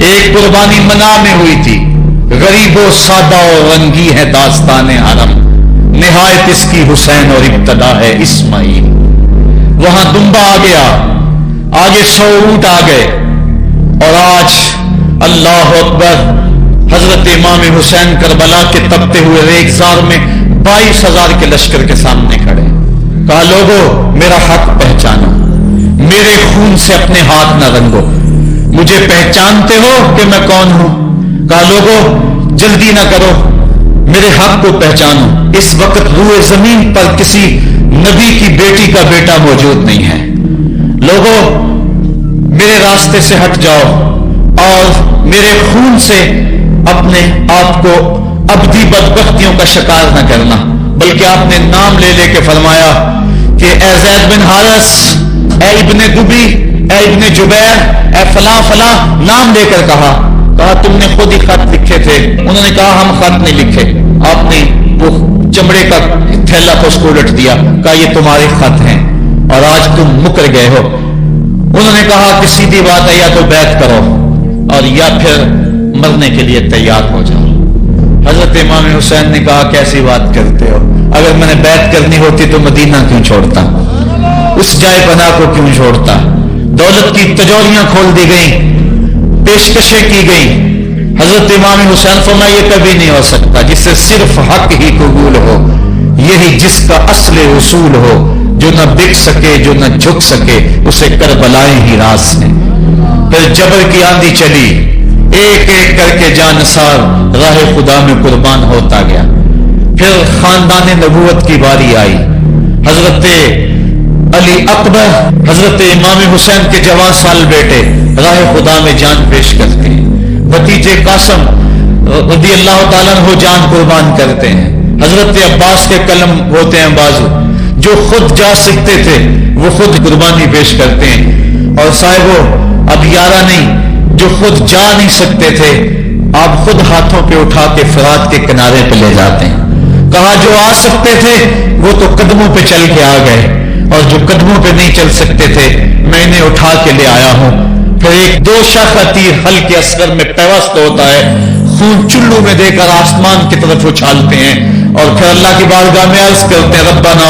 ایک قربانی منا میں ہوئی تھی، غریب و سادہ و رنگی ہے داستان حرم، نہایت اس کی حسین اور ابتدا ہے اسماعیل. وہاں دمبا آ گیا، آگے 100 اونٹ آ گئے، اور آج اللہ اکبر حضرت امام حسین کربلا کے تپتے ہوئے ریگزار میں 22,000 کے لشکر کے سامنے کھڑے. کہا لوگو میرا حق پہچانو، میرے خون سے اپنے ہاتھ نہ رنگو، مجھے پہچانتے ہو کہ میں کون ہوں؟ کہا لوگو جلدی نہ کرو، میرے حق کو پہچانو. اس وقت روئے زمین پر کسی نبی کی بیٹی کا بیٹا موجود نہیں ہے. لوگو میرے راستے سے ہٹ جاؤ اور میرے خون سے اپنے آپ کو ابدی بدبختیوں کا شکار نہ کرنا. بلکہ آپ نے نام لے لے کے فرمایا کہ اے زید بن حارث، اے ابن دبی، اے ابن جبیر، اے فلاں فلاں، نام لے کر کہا تم نے خود ہی خط لکھے تھے. انہوں نے کہا ہم خط نہیں لکھے. آپ نے وہ چمڑے کا تھیلا تھا اس کو الٹ دیا، کہا یہ تمہارے خط ہیں اور آج تم مکر گئے ہو. انہوں نے کہا کہ سیدھی بات ہے، یا تو بیعت کرو اور یا پھر مرنے کے لیے تیار ہو جاؤ. حضرت امام حسین نے کہا کیسی بات کرتے ہو، اگر میں نے بیعت کرنی ہوتی تو مدینہ کیوں چھوڑتا، اس جائے پناہ کو کیوں چھوڑتا. دولت کی تجوریاں کھول دی گئیں، پیشکشیں کی گئیں. حضرت امام حسین فرمایا یہ کبھی نہیں ہو سکتا، جس سے صرف حق ہی قبول ہو، یہی جس کا اصل اصول ہو، جو نہ بک سکے جو نہ جھک سکے، اسے کربلائیں ہی راز ہیں. پھر جبر کی آندھی چلی، ایک ایک کر کے جانثار راہ خدا میں قربان ہوتا گیا. پھر خاندان نبوت کی باری آئی. حضرت علی اکبر حضرت امام حسین کے جوان سال بیٹے راہ خدا میں جان پیش کرتے ہیں. بھتیجے قاسم رضی اللہ تعالیٰ عنہ جان قربان کرتے ہیں. حضرت عباس کے قلم ہوتے ہیں بازو، جو خود جا سکتے تھے وہ خود قربانی پیش کرتے ہیں. اور صاحبو اب یارہ نہیں، جو خود جا نہیں سکتے تھے آپ خود ہاتھوں پہ اٹھا کے فرات کے کنارے پہ لے جاتے ہیں. کہا جو آ سکتے تھے وہ تو قدموں پہ چل کے آ گئے، اور جو قدموں پہ نہیں چل سکتے تھے میں انہیں اٹھا کے لے آیا ہوں. پھر ایک 2 شاخہ تیر ہلکے اصغر میں پیوست ہوتا ہے، خون چلو میں دے کر آسمان کی طرف اچھالتے ہیں، اور پھر اللہ کی بارگاہ میں عرض کرتے ہیں ربنا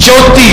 34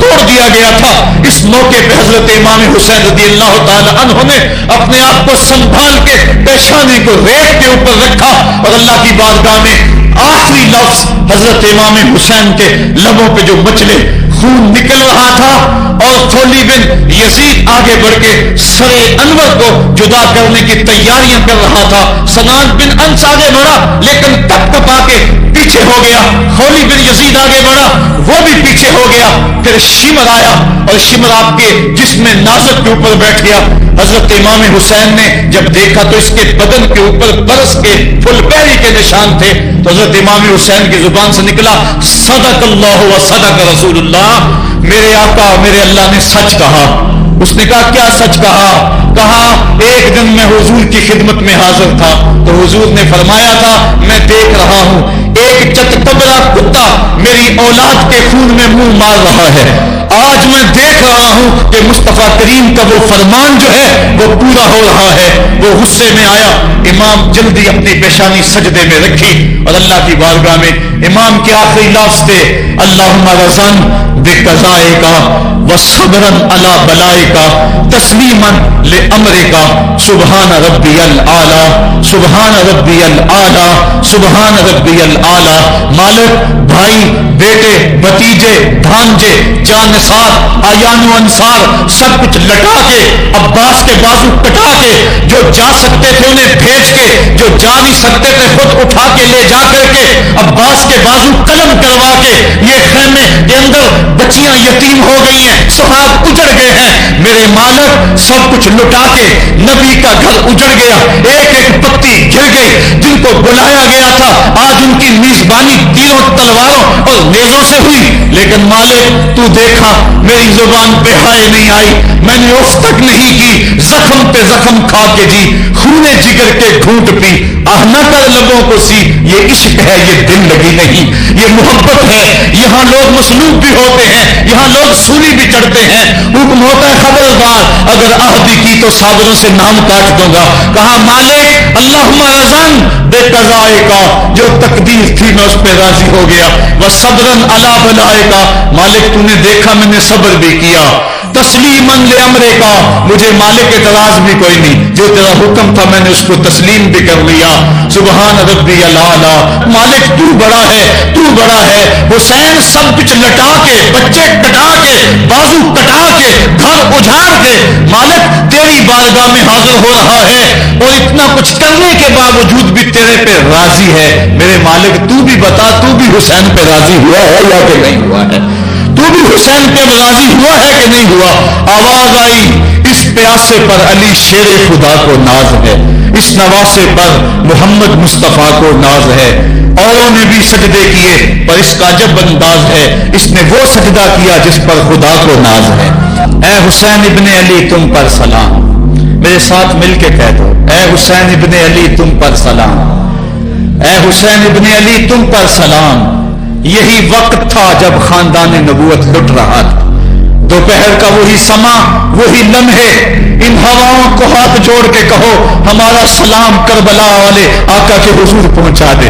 توڑ دیا گیا تھا، اس موقع پہ حضرت امام حسین رضی اللہ تعالی عنہ نے اپنے آپ کو سنبھال کے پیشانی کو ریت کے اوپر رکھا اور اللہ کی بارگاہ میں آخری لفظ حضرت امام حسین کے لبوں پہ جو مچلے خون نکل رہا تھا اور خولی بن یزید آگے بڑھ کے سر انور کو جدا کرنے کی تیاریاں کر رہا تھا، سنان بن انس آگے بڑھا لیکن کپ کپا کے پیچھے ہو گیا، خولی بن یزید آگے بڑھا وہ بھی پیچھے ہو گیا، پھر شمر آیا اور شمر آپ کے جسم نازک کے اوپر بیٹھ گیا۔ حضرت امام حسین نے جب دیکھا تو اس کے بدن کے اوپر برس کے پھل پیری کے نشان تھے، تو حضرت امام حسین کی زبان سے نکلا صدق اللہ و صدق رسول اللہ، میرے آقا میرے اللہ نے سچ کہا۔ اس نے کہا کیا سچ کہا؟ کہا ایک دن میں حضور کی خدمت میں حاضر تھا تو حضور نے فرمایا تھا میں دیکھ رہا ہوں ایک چتکبرا کتا میری اولاد کے خون میں منہ مار رہا ہے، آج میں دیکھ رہا ہوں کہ مصطفیٰ کریم کا وہ فرمان جو ہے وہ پورا ہو رہا ہے۔ وہ غصے میں آیا، امام جلدی اپنی پیشانی سجدے میں رکھی اور اللہ کی بارگاہ میں امام کے آخری لفظ تھے اللہم رضن بقضائک وصبرا علی بلائک تسلیما لامرک سبحان ربی الاعلی سبحان ربی الاعلی سبحان ربی الاعلی۔ مالک بھائی بیٹے بھتیجے بھانجے جانثار آیان و انصار سب کچھ لٹا کے عباس کے بازو کٹا کے جو جا سکتے تھے انہیں بھیج کے جو جا نہیں سکتے تھے خود اٹھا کے لے جا کر کے عباس کے بازو قلم کروا کے یہ خیمے کے اندر بچیاں یتیم ہو گئی ہیں، سہاگ اجڑ گئے ہیں، میرے مالک سب کچھ لٹا کے نبی کا گھر اجڑ گیا، ایک ایک پتی گر گئی، جن کو بلایا گیا تھا آج ان کی میزبانی تیروں تلواروں اور نیزوں سے ہوئی، لیکن مالک تو دیکھا میری زبان پہ ہائے نہیں آئی، میں نے اف تک نہیں کی، زخم پہ زخم کھا کے جی، خونے جگر کے گھونٹ پی، آہ نہ کر لبوں کو سی، یہ عشق ہے یہ دل لگی نہیں، یہ محبت ہے، یہاں لوگ مصلوب بھی ہوتے ہیں، یہاں لوگ سولی بھی چڑھتے ہیں، حکم ہوتا ہے خبردار اگر عہدی کی تو صابروں سے نام کاٹ دوں گا۔ کہا مالک اللہم رضن بے قضائے کا، جو تقدیر تھی میں اس پہ راضی ہو گیا، وصبرن علی بلائے کا، مالک تو نے دیکھا میں نے صبر بھی کیا، تسلیماً لامرے کا، مجھے مالک اعتراض بھی کوئی نہیں، جو تیرا حکم تھا میں نے اس کو تسلیم بھی کر لیا، سبحان ربی الاعلی۔ مالک تو بڑا ہے تو بڑا ہے، حسین سب کچھ لٹا کے بچے کٹا کے بازو کٹا کے گھر اجاڑ کے مالک تیری بارگاہ میں حاضر ہو رہا ہے اور اتنا کچھ کرنے کے باوجود بھی تیرے پہ راضی ہے، میرے مالک تو بھی بتا تو بھی حسین پہ راضی ہوا ہے یا کہ نہیں ہوا ہے؟ تو بھی حسین پہ راضی ہوا ہے کہ نہیں ہوا؟ آواز آئی اس پیاسے پر علی شیر خدا کو ناز ہے، اس نواسے پر محمد مصطفیٰ کو ناز ہے، اوروں نے بھی سجدے کیے پر اس کا عجب انداز ہے، اس نے وہ سجدہ کیا جس پر خدا کو ناز ہے۔ اے حسین ابن علی تم پر سلام، میرے ساتھ مل کے کہہ دو اے حسین ابن علی تم پر سلام، اے حسین ابن علی تم پر سلام۔ یہی وقت تھا جب خاندان نبوت لٹ رہا تھا، دوپہر کا وہی سما وہی لمحے، ان ہواؤں کو ہاتھ جوڑ کے کہو ہمارا سلام کربلا والے آقا کے حضور پہنچا دے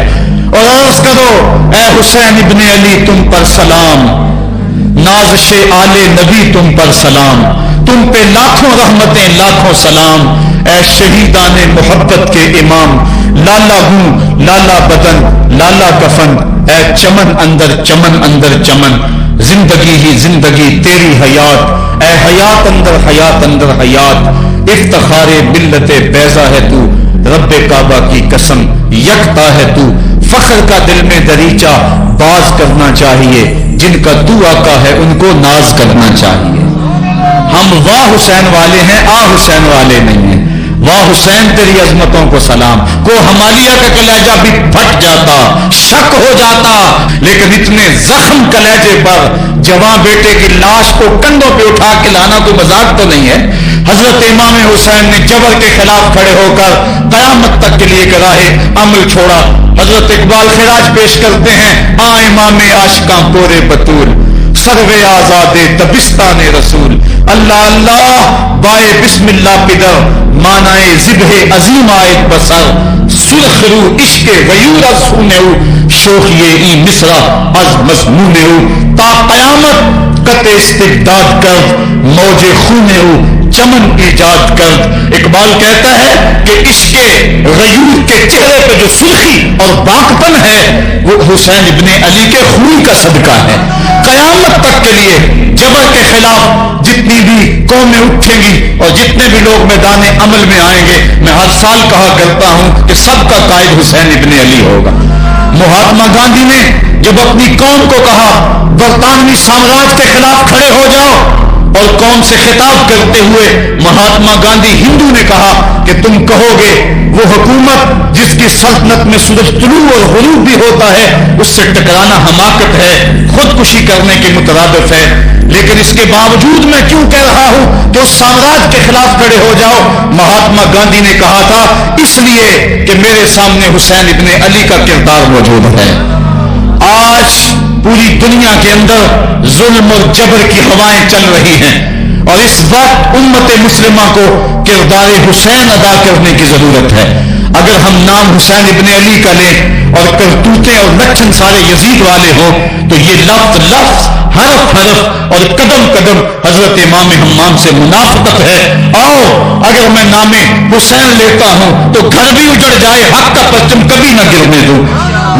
اور عرض کرو اے حسین ابن علی تم پر سلام، نازش آل نبی تم پر سلام، تم پہ لاکھوں رحمتیں لاکھوں سلام، اے شہیدان محبت کے امام، لالا ہوں لالا بدن لالا کفن، اے چمن اندر چمن، زندگی ہی زندگی تیری حیات، اے حیات اندر حیات، افتخار ملت بیضا ہے تو، رب کعبہ کی قسم یکتا ہے تو، فخر کا دل میں دریچہ باز کرنا چاہیے، جن کا تو آقا ہے ان کو ناز کرنا چاہیے۔ ہم واہ حسین والے ہیں آ حسین والے نہیں ہیں، واہ حسین تیری عظمتوں کو سلام۔ کو ہمالیہ کا کلیجہ بھی پھٹ جاتا شک ہو جاتا، لیکن اتنے زخم کلیجے پر جوان بیٹے کی لاش کو کندھوں پہ اٹھا کے لانا کوئی مذاق تو نہیں ہے۔ حضرت امام حسین نے جبر کے خلاف کھڑے ہو کر قیامت تک کے لیے راہ عمل چھوڑا۔ حضرت اقبال خراج پیش کرتے ہیں آ امام عاشقاں پورے بطول، سرو آزاد دبستان رسول، اللہ اللہ بائے بسم اللہ پدر، مانائے ذبح عظیم آئے بسر، سرخ رو عشق غیور از سونے ہو، شوخی ای مصرہ از مضمون ہو، تا قیامت وقت استبداد کرد موج خون او چمن ایجاد کرد. اقبال کہتا ہے کہ عشق غیور کے چہرے پہ جو سرخی اور باقپن ہے وہ حسین ابن علی کے خون کا صدقہ ہے. قیامت تک کے لیے جبر کے خلاف جتنی بھی قومیں اٹھیں گی اور جتنے بھی لوگ میدان عمل میں آئیں گے، میں ہر سال کہا کرتا ہوں کہ سب کا قائد حسین ابن علی ہوگا. مہاتما گاندھی نے جب اپنی قوم کو کہا برطانوی سامراج کے خلاف کھڑے ہو جاؤ، اور قوم سے خطاب کرتے ہوئے مہاتما گاندھی ہندو نے کہا کہ تم کہو گے وہ حکومت جس کی سلطنت میں سورج طلوع اور غروب بھی ہوتا ہے اس سے ٹکرانا حماقت ہے، خودکشی کرنے کے مترادف ہے، لیکن اس کے باوجود میں کیوں کہہ رہا ہوں کہ اس سامراج کے خلاف کھڑے ہو جاؤ. مہاتما گاندھی نے کہا تھا اس لیے کہ میرے سامنے حسین ابن علی کا کردار موجود ہے. آج پوری دنیا کے اندر ظلم اور جبر کی ہوائیں چل رہی ہیں، اور اس وقت امت مسلمہ کو کردار حسین ادا کرنے کی ضرورت ہے. اگر ہم نام حسین ابن علی کا لیں اور کرتوتیں اور لچھن سارے یزید والے ہوں تو یہ لفظ حرف حرف اور قدم قدم حضرت امام حمام سے منافقت ہے. اور اگر میں نام حسین لیتا ہوں تو گھر بھی اجڑ جائے، حق کا پرچم کبھی نہ گرنے دوں.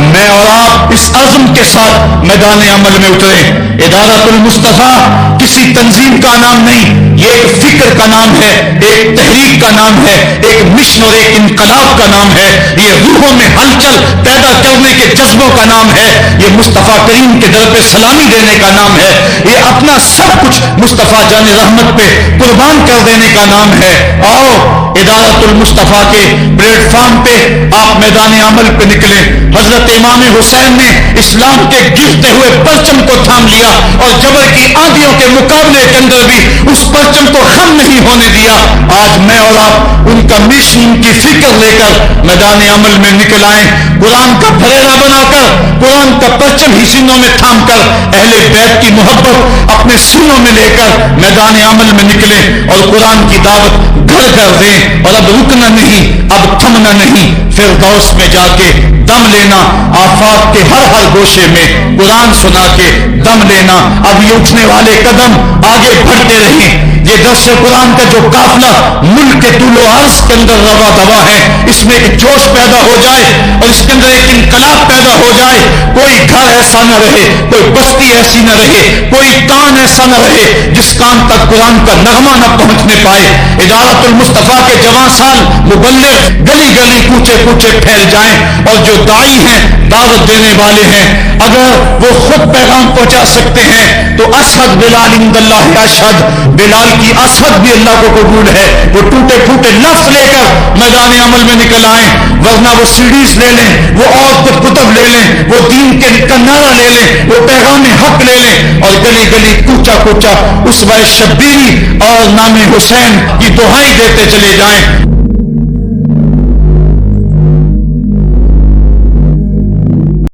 میں اور آپ اس عزم کے ساتھ میدان عمل میں اتریں. ادارۃ المصطفیٰ کسی تنظیم کا نام نہیں، یہ ایک فکر کا نام ہے، ایک تحریک کا نام ہے، ایک مشن اور ایک انقلاب کا نام ہے. یہ روحوں میں ہلچل پیدا کرنے کے جذبوں کا نام ہے. یہ مصطفیٰ کریم کے در پہ سلامی دینے کا نام ہے. یہ اپنا سب کچھ مصطفیٰ جان رحمت پہ قربان کر دینے کا نام ہے. آؤ ادارۃ المصطفیٰ کے پلیٹ فارم پہ آپ میدان عمل پہ نکلیں. حضرت امام حسین نے اسلام کے گرتے ہوئے پرچم کو تھام لیا اور جبر کی آندھیوں کے مقابلے کے اندر بھی اس پرچم کو خم نہیں ہونے دیا. آج میں اور آپ ان کا مشن، ان کی فکر لے کر میدان عمل میں نکل آئیں. قرآن کا پھریرا بنا کر، قرآن کا پرچم ہی سینوں میں تھام کر، اہل بیت کی محبت اپنے سینوں میں لے کر میدان عمل میں نکلیں اور قرآن کی دعوت گھر کر دیں. اور اب رکنا نہیں، اب تھمنا نہیں، فردوس میں جا کے دم لینا، آفاق کے ہر گوشے میں قرآن سنا کے دم لینا. اب یہ اٹھنے والے قدم آگے بڑھتے رہیں. یہ درس قرآن کا جو قافلہ ملک کے طول و عرض کے اندر روا دوا ہے، اس میں ایک جوش پیدا ہو جائے اور اس کے اندر ایک انقلاب پیدا ہو جائے. کوئی گھر ایسا نہ رہے، کوئی بستی ایسی نہ رہے، کوئی کان ایسا نہ رہے جس کان تک قرآن کا نغمہ نہ پہنچنے پائے. ادارۃ المصطفیٰ کے جوان سال مبلغ گلی گلی کوچے کوچے پھیل جائیں، اور جو داعی ہیں، دعوت دینے والے ہیں، اگر وہ خود پیغام پہنچا سکتے ہیں تو اشہد بلال عند اللہ اشہد، بلال کی اشہد بھی اللہ کو قبول ہے. وہ ٹوٹے پھوٹے لفظ لے کر میدان عمل میں نکل آئیں، ورنہ وہ سیڈیز لے لیں، وہ اور کتب لے لیں، وہ دین کا نعرہ لے لیں، وہ پیغام حق لے لیں، اور گلی گلی کوچا کوچا اسوہ شبیری اور نام حسین کی دہائی دیتے چلے جائیں.